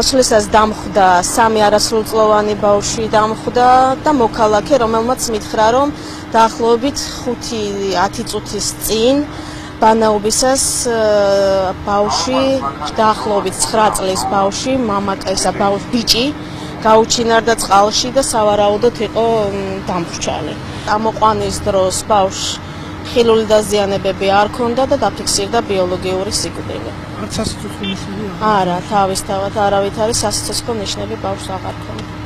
Მოსვლისას დამხვდა 3 არასრულწლოვანი ბავშვი დამხვდა და მოქალაქე, რომელმაც მითხრა, რომ დაახლოებით 5-10 წუთის წინ ბანაობისას ბავშვი, დაახლოებით 9 წლის ბავშვი, მამაკაცი ბიჭი გაუჩინარდა წყალში და სავარაუდოდ იყო დამხრჩალი. ამოყვანის დროს ბავშვს ხილული დაზიანებები არ ჰქონდა და დაფიქსირდა ბიოლოგიური სიკვდილი. არც სასიცოცხლო ნიშნები? არა, თავისთავად არავითარი სასიცოცხლო ნიშნები ბავშვს აღარ ჰქონდა.